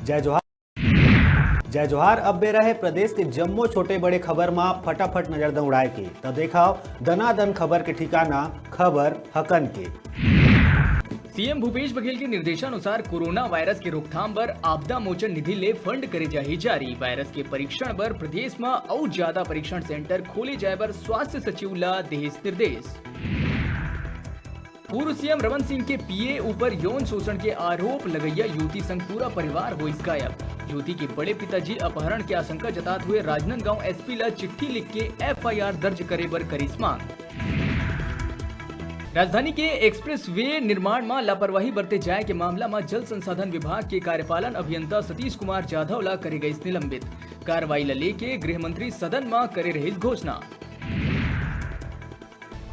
जय जोहार। जय जोहार। अब बे रहे प्रदेश के जम्मो छोटे बड़े खबर में फटाफट नजर दौड़ाए के तो देखाओ दनादन खबर के ठिकाना खबर हकन के। सीएम भूपेश बघेल के निर्देशानुसार कोरोना वायरस के रोकथाम पर आपदा मोचन निधि ले फंड करे जाही जारी। वायरस के परीक्षण पर प्रदेश में और ज्यादा परीक्षण सेंटर खोले जाए पर स्वास्थ्य सचिव ला देश निर्देश। पूर्व सीएम रमन सिंह के पीए ऊपर यौन शोषण के आरोप लगैया युवती संग पूरा परिवार हुई गायब। युवती के बड़े पिताजी अपहरण की आशंका जताते हुए राजनांदगांव एसपी ला चिट्ठी लिख के एफआईआर दर्ज करे पर करी मांग। राजधानी के एक्सप्रेस वे निर्माण में लापरवाही बरते जाए के मामला में जल संसाधन विभाग के कार्यपालन अभियंता सतीश कुमार जाधव ला करे गई निलंबित। कार्रवाई ला लेके गृह मंत्री सदन में करे रही घोषणा।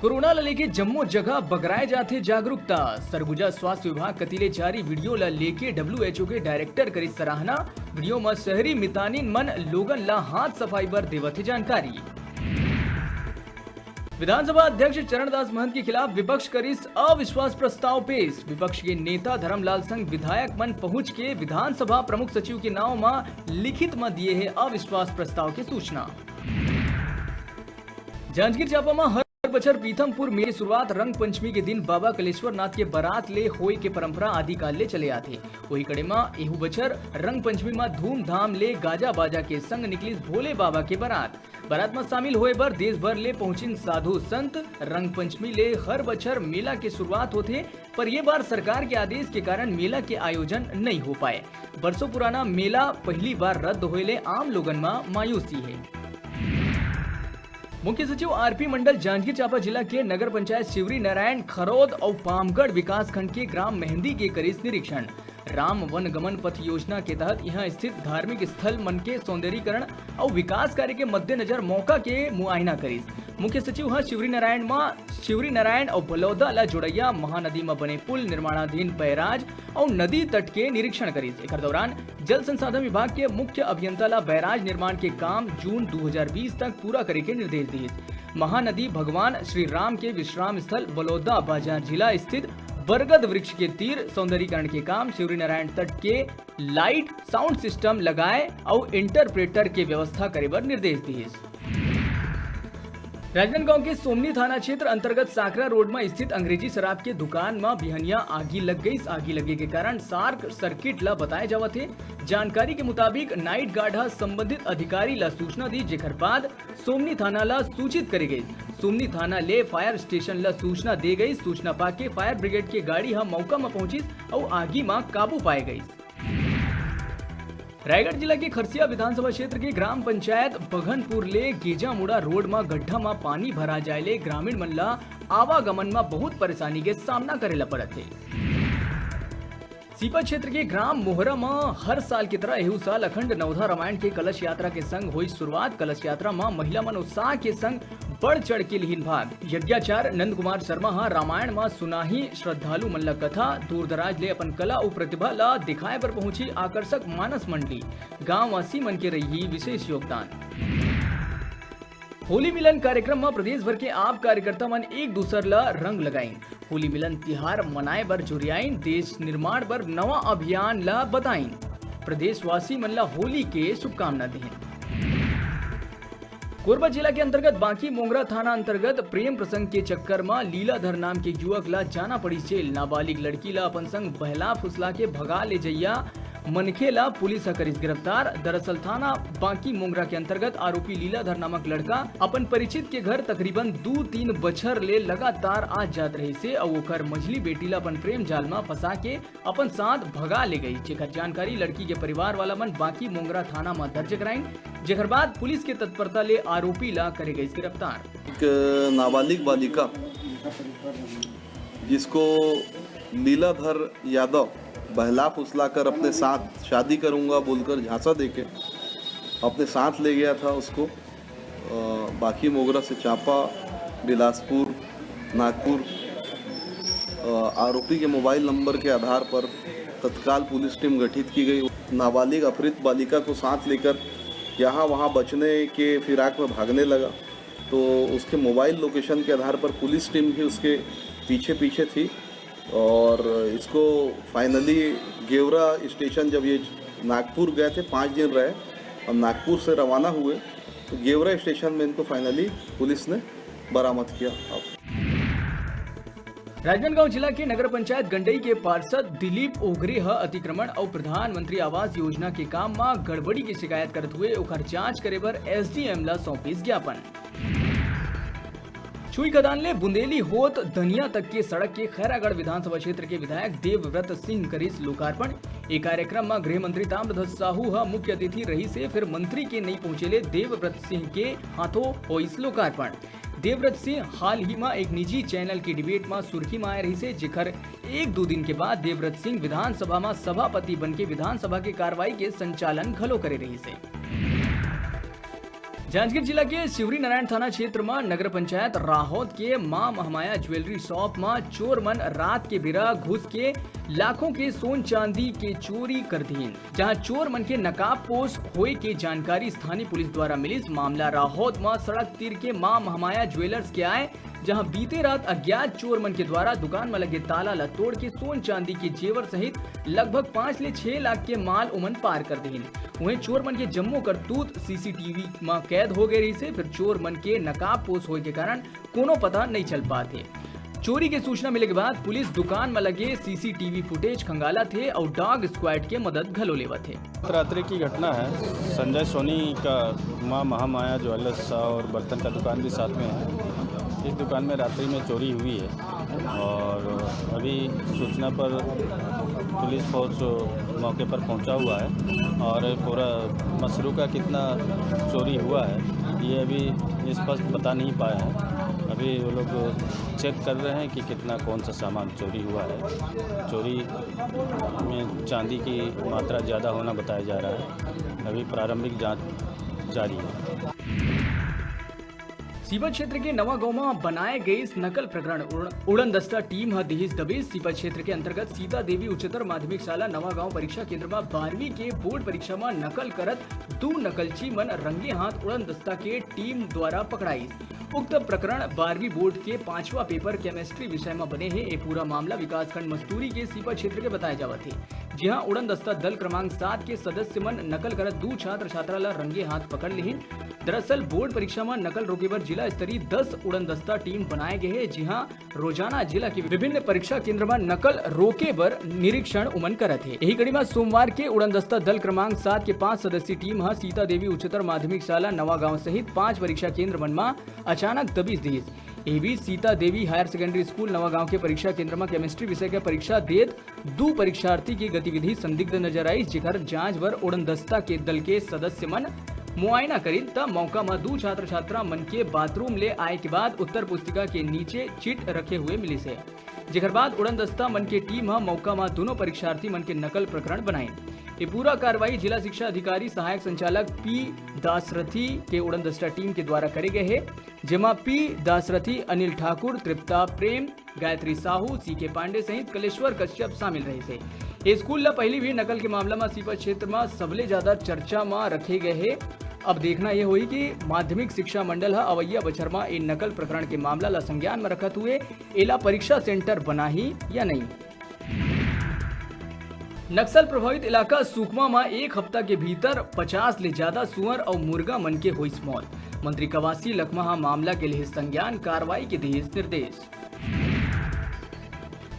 कोरोना ला लेके जम्मो जगह बगराए जाते जागरूकता। सरगुजा स्वास्थ्य विभाग कतीले जारी वीडियो ला लेके WHO के डायरेक्टर करी सराहना। वीडियो में शहरी मितानिन मन लोगन ला हाथ सफाई पर देवत जानकारी। विधानसभा अध्यक्ष चरणदास महंत के खिलाफ विपक्ष करिस अविश्वास प्रस्ताव पेश। विपक्ष के नेता धर्मलाल संघ विधायक मन पहुंच के विधानसभा प्रमुख सचिव के नाम में लिखित में दिए है अविश्वास प्रस्ताव की सूचना। जांजगीर चांपा में हर बछर पीथमपुर में शुरुआत रंग पंचमी के दिन बाबा कलेश्वर नाथ के बारात ले होए के परंपरा आदिकाल ले चले आते। वही कड़े में एहू बछर रंग पंचमी में धूमधाम ले गाजा बाजा के संग निकली भोले बाबा के बारात में शामिल होए बर देश भर ले पहुंचिन साधु संत। रंग पंचमी ले हर बछर मेला के शुरुआत होते, पर ये बार सरकार के आदेश के कारण मेला के आयोजन नहीं हो पाए। बरसों पुराना मेला पहली बार रद्द होए ले आम लोगन में मायूसी है। मुख्य सचिव आरपी मंडल जांजगीर चांपा जिला के नगर पंचायत शिवरी नारायण, खरौद और पामगढ़ विकास खंड के ग्राम मेहंदी के करीस निरीक्षण। राम वन गमन पथ योजना के तहत यहाँ स्थित धार्मिक स्थल मन के सौंदर्यीकरण और विकास कार्य के मद्देनजर मौका के मुआयना करीस। मुख्य सचिव हाँ शिवरी नारायण और बलौदा ला जोड़ैया महानदी में बने पुल, निर्माणाधीन बैराज और नदी तट के निरीक्षण करीस। एक दौरान जल संसाधन विभाग के मुख्य अभियंता ला बैराज निर्माण के काम जून 2020 तक पूरा करे के निर्देश दिए। महानदी भगवान श्री राम के विश्राम स्थल बलौदा बाजार जिला स्थित बरगद वृक्ष के तीर सौंदर्यीकरण के काम, शिवरी नारायण तट के लाइट साउंड सिस्टम लगाए और इंटरप्रेटर के व्यवस्था करे पर निर्देश दिए। राजनांदगांव के सोमनी थाना क्षेत्र अंतर्गत साकरा रोड में स्थित अंग्रेजी शराब के दुकान में बिहनिया आगी लग गई। आगी लगे के कारण शार्ट सर्किट ला बताए जावत है। जानकारी के मुताबिक नाइट गार्ड संबंधित अधिकारी ला सूचना दी, जेकर बाद सोमनी थाना ला सूचित करे गई। सोमनी थाना ले फायर स्टेशन ला सूचना दे गई। सूचना पाके फायर ब्रिगेड के गाड़ी मौका में पहुंची और आगी में काबू पाए गई। रायगढ़ जिला के खरसिया विधानसभा क्षेत्र के ग्राम पंचायत बघनपुर ले गेजामुड़ा रोड में गड्ढा में पानी भरा जाए ले ग्रामीण मन ला आवागमन में बहुत परेशानी के सामना करेला पड़त है। सीपा क्षेत्र के ग्राम मोहरा में हर साल की तरह एहू साल अखंड नवधा रामायण के कलश यात्रा के संग हुई शुरुआत। कलश यात्रा में महिला मन उत्साह के संग बढ़ चढ़ के लिहिन भाग। यज्ञाचार्य नंद कुमार शर्मा रामायण में सुनाही श्रद्धालु मन ला कथा। दूर दराज ले अपन कला और प्रतिभा ला दिखाए पर पहुंची आकर्षक मानस मंडली। गाँव वासी मन के रही विशेष योगदान। होली मिलन कार्यक्रम में प्रदेश भर के आप कार्यकर्ता मन एक दूसर ला रंग लगाइन। होली मिलन तिहार मनाए बर जुरियाइन, देश निर्माण पर नवा अभियान ला बताइन। प्रदेशवासी मन ला होली के शुभकामना दें। कोरबा जिला के अंतर्गत बांकी मोंगरा थाना अंतर्गत प्रेम प्रसंग के चक्कर में लीलाधर नाम के युवक ला जाना पड़ी जेल। नाबालिग लड़की ला अपन संग बहला फुसला के भगा ले जइया मनखे ला पुलिस करिस गिरफ्तार। दरअसल थाना बांकी मोंगरा के अंतर्गत आरोपी लीलाधर नामक लड़का अपन परिचित के घर तकरीबन 2-3 बछर ले लगातार आ जात रही से और ओकर मझली बेटी ला अपन प्रेम जाल में फंसा के अपन साथ भगा ले गई। जेकर जानकारी लड़की के परिवार वाला मन बांकी मोंगरा थाना में दर्ज कराइन, जेकर बाद पुलिस के तत्परता ले आरोपी ला करे गई गिरफ्तार। एक नाबालिग बालिका जिसको लीलाधर यादव बहला फुसला कर अपने साथ शादी करूंगा बोलकर झांसा देके अपने साथ ले गया था। उसको बाकी मोगरा से चांपा, बिलासपुर, नागपुर आरोपी के मोबाइल नंबर के आधार पर तत्काल पुलिस टीम गठित की गई। नाबालिग अपहृत बालिका को साथ लेकर यहाँ वहाँ बचने के फिराक में भागने लगा, तो उसके मोबाइल लोकेशन के आधार पर पुलिस टीम भी उसके पीछे थी और इसको फाइनली गेवरा स्टेशन जब ये नागपुर गए थे, 5 दिन रहे और नागपुर से रवाना हुए तो गेवरा स्टेशन में इनको फाइनली पुलिस ने बरामद किया। राजनांदगांव जिला के नगर पंचायत गंडई के पार्षद दिलीप ओगरे अतिक्रमण और प्रधानमंत्री आवास योजना के काम में गड़बड़ी की शिकायत करते हुए ओकर जांच करे बर एसडीएम ला सौंपिस ज्ञापन। छुई खदान ले बुंदेली होत धनिया तक के सड़क के खैरागढ़ विधानसभा क्षेत्र के विधायक देवव्रत सिंह करीस लोकार्पण। एक कार्यक्रम में गृह मंत्री ताम्रध्वज साहू मुख्य अतिथि रही से फिर मंत्री के नहीं पहुंचेले देवव्रत सिंह के हाथों होइस लोकार्पण। देवव्रत सिंह हाल ही में एक निजी चैनल की डिबेट में सुर्खी में आए रही से जेकर 1-2 दिन के बाद देवव्रत सिंह विधानसभा में सभापति बन के विधानसभा के कार्रवाई के संचालन घलो करे रही से। जांजगीर जिला के शिवरी नारायण थाना क्षेत्र में नगर पंचायत राहौत के मां महामाया ज्वेलरी शॉप में चोर मन रात के बिरा घुस के लाखों के सोन चांदी के चोरी कर दी, जहां चोर मन के नकाबपोश होए के जानकारी स्थानीय पुलिस द्वारा मिली। मामला राहौत में सड़क तीर के मां महामाया ज्वेलर्स के आए, जहां बीते रात अज्ञात चोर मन के द्वारा दुकान में लगे ताला ला तोड़ के सोन चांदी के जेवर सहित लगभग 5 से 6 लाख के माल उमन पार कर दी। वहीं चोर मन के जम्मू करतूत सीसीटीवी में कैद हो गई रही से फिर चोर मन के नकाबपोश होने के कारण कोनो पता नहीं चल पाते। चोरी की सूचना मिले के बाद पुलिस दुकान में लगे सीसीटीवी फुटेज खंगाला थे और डॉग स्क्वाड के मदद घलो लेवा थे। रात्रि की घटना है। संजय सोनी का मां महामाया ज्वेलर्स और बर्तन का दुकान भी साथ में है। इस दुकान में रात्रि में चोरी हुई है और अभी सूचना पर पुलिस फोर्स मौके पर पहुंचा हुआ है और पूरा मसरू का कितना चोरी हुआ है ये अभी स्पष्ट बता नहीं पाए हैं। अभी वो लोग चेक कर रहे हैं कि कितना कौन सा सामान चोरी हुआ है। चोरी में चांदी की मात्रा ज़्यादा होना बताया जा रहा है। अभी प्रारंभिक जांच जारी है। सीपत क्षेत्र के नवा गांव में बनाए गए इस नकल प्रकरण उड़न दस्ता टीम दहेज दबेज सीपत क्षेत्र के अंतर्गत सीता देवी उच्चतर माध्यमिक शाला नवा गांव परीक्षा केंद्र में 12वीं के बोर्ड परीक्षा में नकल करत 2 नकलची मन रंगे हाथ उड़न दस्ता के टीम द्वारा पकड़ाई। उक्त प्रकरण 12वीं बोर्ड के 5वां पेपर केमिस्ट्री विषय में बने हैं। ये पूरा मामला विकासखंड मस्तूरी के सीपत क्षेत्र के बताया जावा थे, जहां उड़न दस्ता दल क्रमांक 7 के सदस्य मन नकल करत 2 छात्र छात्रा ला रंगे हाथ पकड़ ली। दरअसल बोर्ड परीक्षा में नकल रोके पर जिला स्तरीय 10 उड़न दस्ता टीम बनाए गए हैं, जहां रोजाना जिला के विभिन्न परीक्षा केंद्र में नकल रोके पर निरीक्षण उमन करत है। यही कड़ी में सोमवार के उड़न दस्ता दल क्रमांक 7 के 5 सदस्यीय टीम सीता देवी उच्चतर माध्यमिक शाला नवा गांव सहित 5 परीक्षा केंद्र मन में अचानक दबिश दी। ये भी Sita Devi higher secondary school नवा गांव के परीक्षा केंद्र में केमिस्ट्री विषय के परीक्षा देत 2 परीक्षार्थी की गतिविधि संदिग्ध नजर आई, जेकर जांच बर उड़न दस्ता के दल के सदस्य मन मुआयना करीन तब मौका में 2 छात्र छात्रा मन के बाथरूम ले आए के बाद उत्तर पुस्तिका के नीचे चिट रखे हुए मिली से, जेकर बाद उड़न दस्ता मन के टीम मौका में दोनों परीक्षार्थी मन के नकल प्रकरण बनाए। ये पूरा कार्रवाई जिला शिक्षा अधिकारी सहायक संचालक पी दासरथी के उड़न दस्ता टीम के द्वारा करे गए है, जेमा पी दासरथी, अनिल ठाकुर, तृप्ता प्रेम, गायत्री साहू, सीके पांडे सहित कलेश्वर कश्यप शामिल रहे थे। ये स्कूल ला पहली भी नकल के मामला में सीपत क्षेत्र में सबले ज्यादा चर्चा में रखे गए है। अब देखना यह हुई कि माध्यमिक शिक्षा मंडल अवैया बछर में इन नकल प्रकरण के मामला ला संज्ञान में रखत हुए एला परीक्षा सेंटर बना ही या नहीं। नक्सल प्रभावित इलाका सुकमा में 1 हफ्ता के भीतर 50 ले ज्यादा सुअर और मुर्गा मन के हुई मौत। मंत्री कवासी लखमा मामला के लिए संज्ञान कार्रवाई के दिए निर्देश।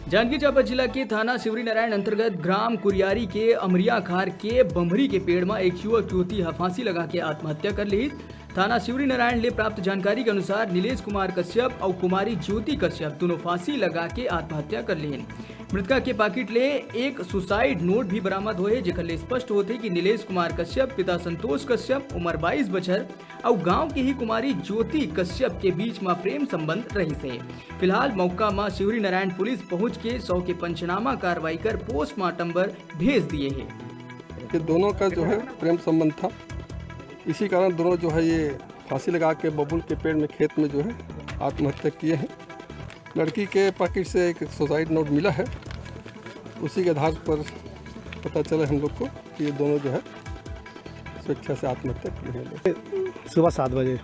जांजगीर चांपा जिला के थाना शिवरी नारायण अंतर्गत ग्राम कुरियारी के अमरिया खार के बम्भरी के पेड़ में एक युवक युवती फांसी लगा के आत्महत्या कर ली। थाना शिवरी नारायण ले प्राप्त जानकारी के अनुसार नीलेश कुमार कश्यप और कुमारी ज्योति कश्यप दोनों फांसी लगा के आत्महत्या कर ली। मृतका के पाकिट ले एक सुसाइड नोट भी बरामद हुए, जेकर ले स्पष्ट होते कि नीलेश कुमार कश्यप पिता संतोष कश्यप उम्र 22 बछर और गांव की ही कुमारी ज्योति कश्यप के बीच में प्रेम संबंध रही से। फिलहाल मौका में शिवरी नारायण पुलिस पहुंच के 100 के पंचनामा कार्रवाई कर पोस्टमार्टम पर भेज दिए है। कि दोनों का जो है प्रेम संबंध था, इसी कारण दोनों जो है ये फांसी लगा के बबुल के पेड़ में खेत में जो है आत्महत्या किए हैं। लड़की के पॉकेट से एक सुसाइड नोट मिला है, उसी के आधार पर पता चला हम लोग को कि ये दोनों जो है स्वेच्छा से आत्महत्या किए हैं। सुबह 7 बजे।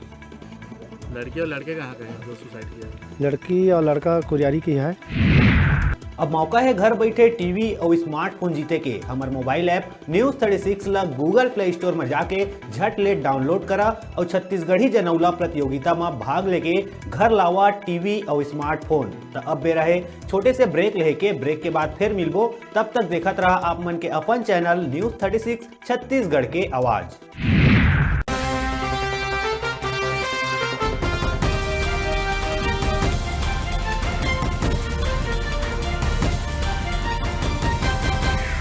लड़की और लड़के कहाँ गए जो सुसाइड किया? लड़की और लड़का कुरियारी की है। अब मौका है घर बैठे टीवी और स्मार्टफोन जीते के। हमार मोबाइल ऐप न्यूज 36 ला गूगल प्ले स्टोर में जाके झट ले डाउनलोड करा और छत्तीसगढ़ी जनौला प्रतियोगिता में भाग लेके घर लावा टीवी और स्मार्टफोन। तो अब बे रहे छोटे से ब्रेक लेके, ब्रेक के बाद फिर मिलबो। तब तक देखत रहा आप मन के अपन चैनल न्यूज 36 छत्तीसगढ़ के आवाज।